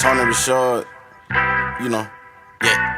Tony Rashard, you know, yeah.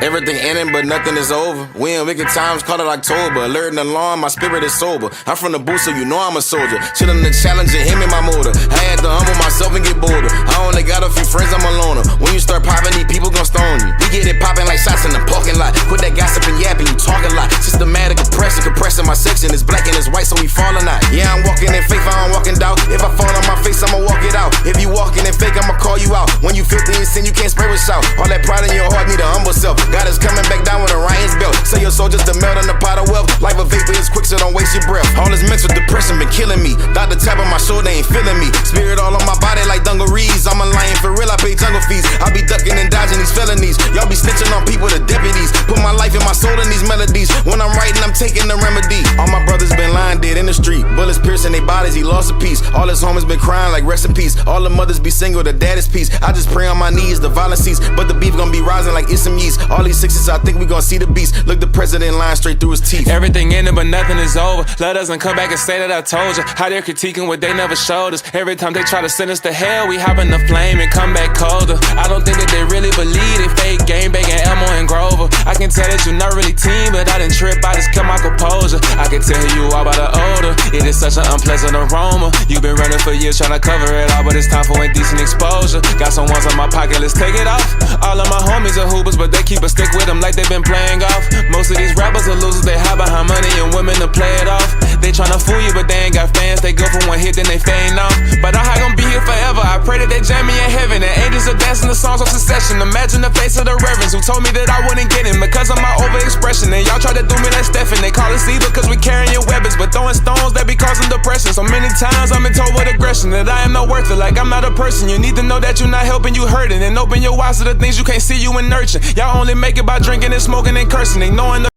Everything ending, but nothing is over. We in wicked times, call it October. Alert and alarm, my spirit is sober. I'm from the booth, so you know I'm a soldier. Chillin' the challenge and him in my motor. I had to humble myself and get bolder. I only got a few friends, I'm a loner. When you start popping, these people gon' stone you. We get it popping like shots in the parking lot. Quit that gossip and yapping, you talking a lot. Systematic oppression, compressing my section. It's black and it's white, so we falling out. Yeah, I'm walking in faith, I don't walk in doubt. If I fall on my face, I'ma walk it out. If you walking in fake, I'ma call you out. When you filthy and sin, you can't spray with shout. All that pride in your heart need a humble self. God is coming back down with a Orion's belt. Say your soldiers to melt in the pot of wealth. Life a vapor is quick, so don't waste your breath. All this mental depression been killing me. Doctor tap on my shoulder ain't feeling me. Spirit all on my body like dungarees. I'm a lion for real, I pay jungle fees. I be ducking and dodging these felonies. Y'all be snitching on people, the deputies. Put my life and my soul in these melodies. When I'm writing, I'm taking the remedy. All my brothers been lying dead in the street. Bullets piercing their bodies, he lost a piece. All his homies been crying like rest in peace. All the mothers be single, the dad is peace. I just pray on my knees, the violence cease. But the beef gonna be rising like it's some yeast. All these sixes, I think we gonna see the beast. Look, the president lying straight through his teeth. Everything ended, but nothing is over. Love doesn't come back and say that I told you. How they're critiquing what they never showed us. Every time they try to send us to hell, we hop in the flame and come back colder. I don't think that they really believe they fake game banging Elmo and Grover. I can tell that you're not really team, but I didn't trip, I just kept my composure. I can tell you all about the odor. It is such an unpleasant aroma. You've been running for years trying to cover it all, but it's time for indecent exposure. Got some ones on my pocket, let's take it off. All of my homies are hoopers, but they keep a stick with them like they've been playing golf. Most of these rappers are losers, they hide behind money and women to play it off. They tryna fool you, but they ain't got fans. They go for one hit, then they fade off. But I'm gon' be here forever. I pray that they jam me in heaven. And angels are dancing the songs of succession. Imagine the face of the reverends who told me that I wouldn't get him because of my overexpression. And y'all try to do me like Stephen. They call us evil because we carrying your weapons, but throwing stones that be causing depression. So many times I've been told with aggression that I am not worth it, like I'm not a person. You need to know that you're not helping, you hurting. And open your eyes to the things you can't see, you in nurture. Y'all only make it by drinking and smoking and cursing, ignoring the.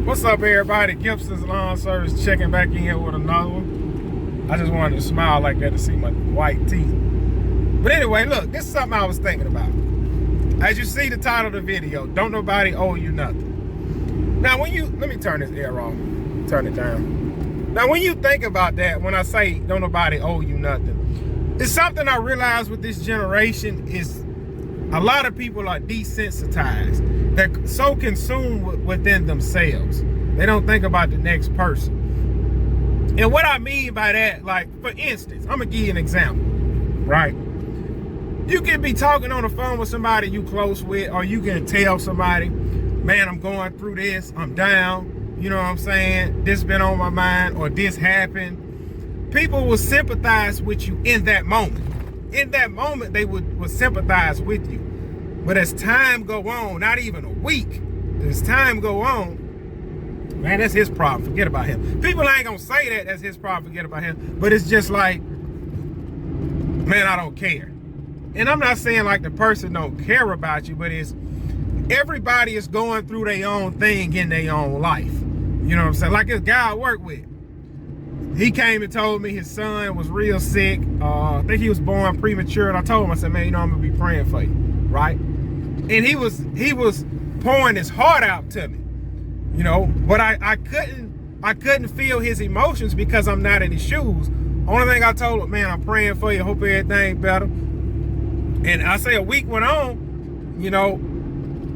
What's up, everybody? Gibson's Lawn Service checking back in here with another one. I just wanted to smile like that to see my white teeth. But anyway, look, this is something I was thinking about. As you see the title of the video, don't nobody owe you nothing. Now, when you, let me turn this air off, turn it down. Now, when you think about that, when I say don't nobody owe you nothing, it's something I realize with this generation is a lot of people are desensitized. They're so consumed within themselves. They don't think about the next person. And what I mean by that, like, for instance, I'm gonna give you an example, right? You can be talking on the phone with somebody you close with, or you can tell somebody, man, I'm going through this, I'm down, you know what I'm saying? This been on my mind, or this happened. People will sympathize with you in that moment. In that moment, they would sympathize with you. But as time go on, not even a week, as time go on, man, that's his problem, forget about him. People ain't gonna say that's his problem, forget about him. But it's just like, man, I don't care. And I'm not saying like the person don't care about you, but it's everybody is going through their own thing in their own life. You know what I'm saying? Like this guy I work with, he came and told me his son was real sick. I think he was born premature. And I told him, I said, man, you know, I'm gonna be praying for you, right? And he was pouring his heart out to me, you know, but I couldn't feel his emotions because I'm not in his shoes. Only thing I told him, man, I'm praying for you, hope everything better. And I say a week went on, you know,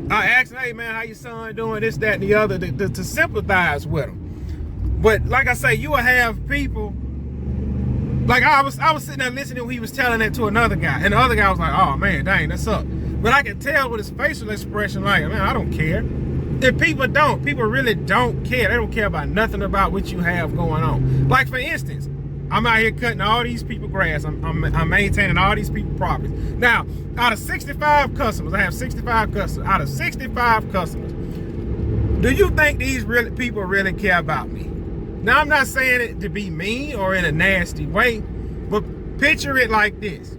I asked, hey man, how your son doing, this, that, and the other, to sympathize with him. But like I say, you will have people, like I was sitting there listening when he was telling that to another guy, and the other guy was like, oh man, dang, that's up. But I can tell with his facial expression, like, man, I don't care. If people really don't care. They don't care about nothing about what you have going on. Like for instance, I'm out here cutting all these people grass. I'm maintaining all these people properties. Now, out of 65 customers, I have 65 customers. Out of 65 customers, do you think these people really care about me? Now, I'm not saying it to be mean or in a nasty way, but picture it like this.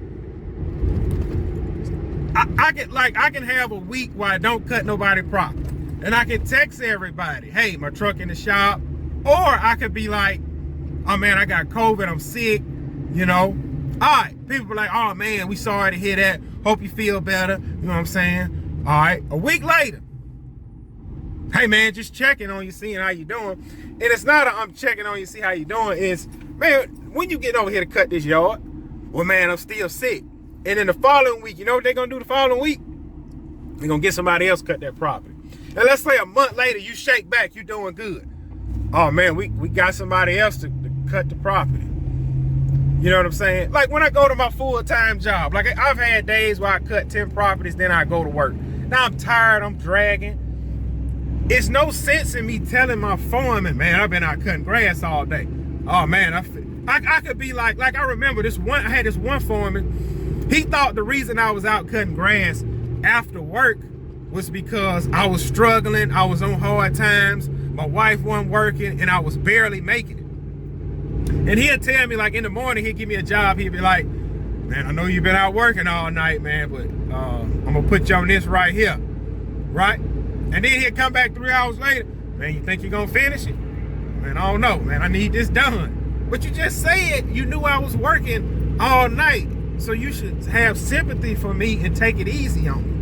I can have a week where I don't cut nobody property. And I can text everybody, hey, my truck in the shop. Or I could be like, oh man, I got COVID, I'm sick, you know. All right, people be like, oh man, we sorry to hear that. Hope you feel better, you know what I'm saying? All right, a week later, hey man, just checking on you, seeing how you doing. And it's not a I'm checking on you, see how you doing. It's, man, when you get over here to cut this yard? Well man, I'm still sick. And then the following week, you know what they're gonna do the following week? They're gonna get somebody else cut that property. And let's say a month later, you shake back, you doing good. Oh man, we got somebody else to cut the property. You know what I'm saying? Like when I go to my full-time job, like I've had days where I cut 10 properties, then I go to work. Now I'm tired, I'm dragging. It's no sense in me telling my foreman, man, I've been out cutting grass all day. Oh man, I could be like I remember I had this one foreman. He thought the reason I was out cutting grass after work was because I was struggling, I was on hard times, my wife wasn't working, and I was barely making it. And he'd tell me, like in the morning, he'd give me a job, he'd be like, man, I know you've been out working all night, man, but I'm gonna put you on this right here, right? And then he'd come back 3 hours later, man, you think you're gonna finish it? Man, I don't know, man, I need this done. But you just said you knew I was working all night, so you should have sympathy for me and take it easy on me.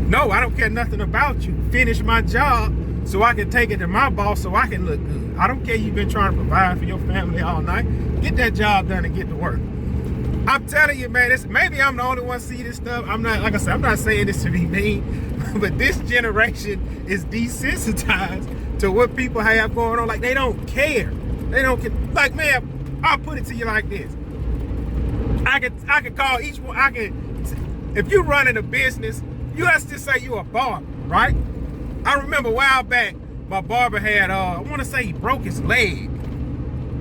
No, I don't care nothing about you. Finish my job so I can take it to my boss so I can look good. I don't care you've been trying to provide for your family all night. Get that job done and get to work. I'm telling you, man, maybe I'm the only one see this stuff. I'm not, like I said, I'm not saying this to be mean, but this generation is desensitized to what people have going on. Like, they don't care. They don't care. Like, man, I'll put it to you like this. I could call each one, if you're running a business, you have to say you're a barber, right? I remember a while back, my barber had, I want to say he broke his leg.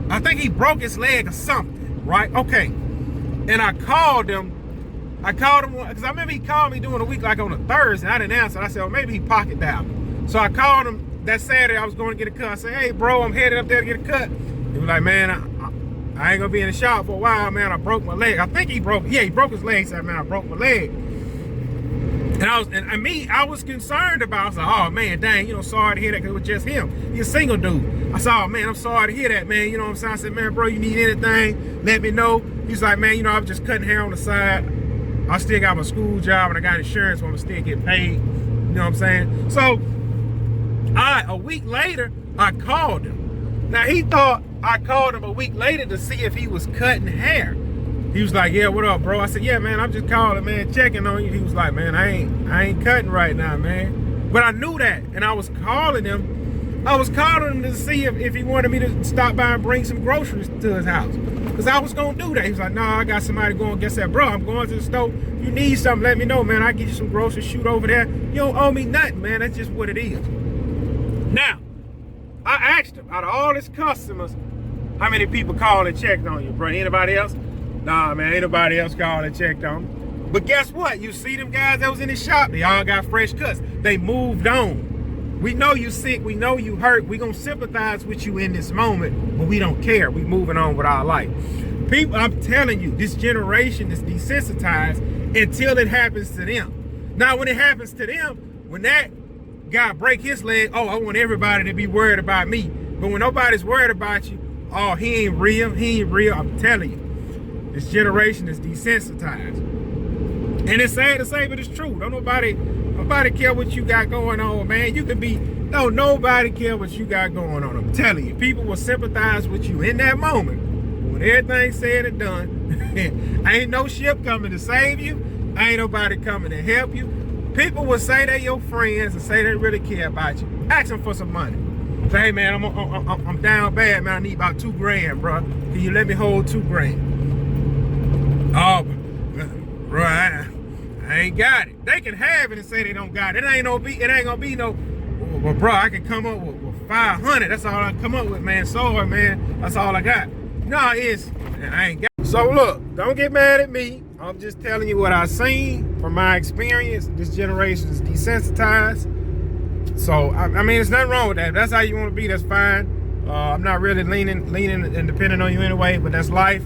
I think he broke his leg or something, right? Okay. And I called him because I remember he called me during the week, like on a Thursday. I didn't answer. I said, well, maybe he pocket dialed. So I called him that Saturday. I was going to get a cut. I said, hey, bro, I'm headed up there to get a cut. He was like, man, I ain't gonna be in the shop for a while, man. I broke my leg. I think he broke his leg. He said, man, I broke my leg. And I was concerned about it. I was like, oh man, dang, you know, sorry to hear that, because it was just him. He's a single dude. I said, oh man, I'm sorry to hear that, man. You know what I'm saying? I said, man, bro, you need anything, let me know. He's like, man, you know, I'm just cutting hair on the side. I still got my school job and I got insurance, so I'm still getting paid. You know what I'm saying? So a week later, I called him. Now he thought I called him a week later to see if he was cutting hair. He was like, yeah, what up, bro? I said, yeah, man, I'm just calling, man, checking on you. He was like, man, I ain't cutting right now, man. But I knew that, and I was calling him. I was calling him to see if he wanted me to stop by and bring some groceries to his house. Because I was going to do that. He was like, no, I got somebody going. Guess that, bro, I'm going to the store. If you need something, let me know, man. I'll get you some groceries, shoot over there. You don't owe me nothing, man. That's just what it is. Now, I asked him, out of all his customers, how many people called and checked on you, bro? Anybody else? Nah, man, ain't nobody else called and checked on him. But guess what? You see them guys that was in the shop, they all got fresh cuts. They moved on. We know you sick, we know you hurt. We gonna sympathize with you in this moment, but we don't care. We moving on with our life. People, I'm telling you, this generation is desensitized until it happens to them. Now, when it happens to them, when that guy break his leg, oh, I want everybody to be worried about me. But when nobody's worried about you, oh, he ain't real, I'm telling you. This generation is desensitized. And it's sad to say, but it's true. Don't nobody care what you got going on, man. You could be, nobody care what you got going on. I'm telling you, people will sympathize with you in that moment. When everything's said and done, ain't no ship coming to save you. Ain't nobody coming to help you. People will say they're your friends and say they really care about you. Ask them for some money. Say, hey man, I'm down bad, man. I need about $2 grand, bro. Can you let me hold $2 grand? Oh, bro, I ain't got it. They can have it and say they don't got it. It ain't gonna be no, well, bro, I can come up with 500. That's all I come up with, man. Sorry, man. That's all I got. No, I ain't got it. So look, don't get mad at me. I'm just telling you what I've seen from my experience. This generation is desensitized. So, I mean, there's nothing wrong with that. If that's how you want to be, that's fine. I'm not really leaning and depending on you anyway, but that's life.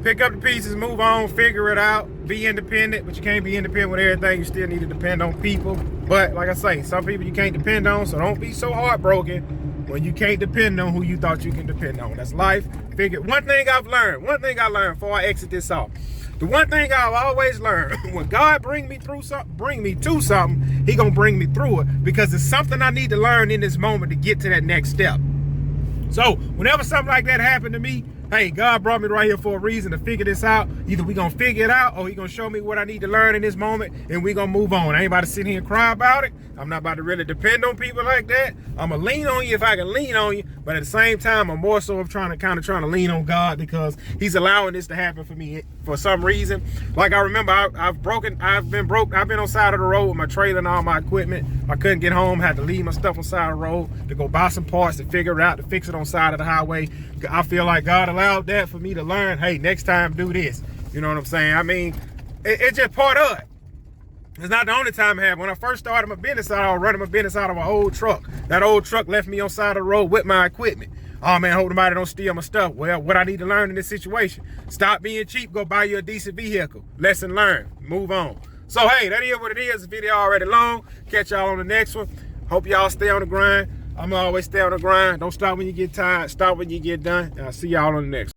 Pick up the pieces, move on, figure it out, be independent, but you can't be independent with everything. You still need to depend on people. But like I say, some people you can't depend on, so don't be so heartbroken when you can't depend on who you thought you can depend on. That's life. One thing I learned before I exit this off. The one thing I've always learned, when God bring me to something, he gonna bring me through it, because it's something I need to learn in this moment to get to that next step. So whenever something like that happened to me, hey, God brought me right here for a reason to figure this out. Either we gonna figure it out or he gonna show me what I need to learn in this moment and we gonna move on. I ain't about to sit here and cry about it. I'm not about to really depend on people like that. I'm gonna lean on you if I can lean on you, but at the same time, I'm more so trying to lean on God because he's allowing this to happen for me for some reason. Like I remember I've been broke. I've been on side of the road with my trailer and all my equipment. I couldn't get home, had to leave my stuff on side of the road to go buy some parts to figure it out, to fix it on side of the highway. I feel like God allowed that for me to learn, hey, next time do this. You know what I'm saying? I mean, it's just part of it. It's not the only time it happened. When I first started my business, I was running my business out of an old truck. That old truck left me on side of the road with my equipment. Oh man, hope nobody don't steal my stuff. Well, what I need to learn in this situation, stop being cheap, go buy you a decent vehicle. Lesson learned, move on. So hey, that is what it is. The video already long. Catch y'all on the next one. Hope y'all stay on the grind. I'm always stay on the grind. Don't stop when you get tired. Stop when you get done. And I'll see y'all on the next one.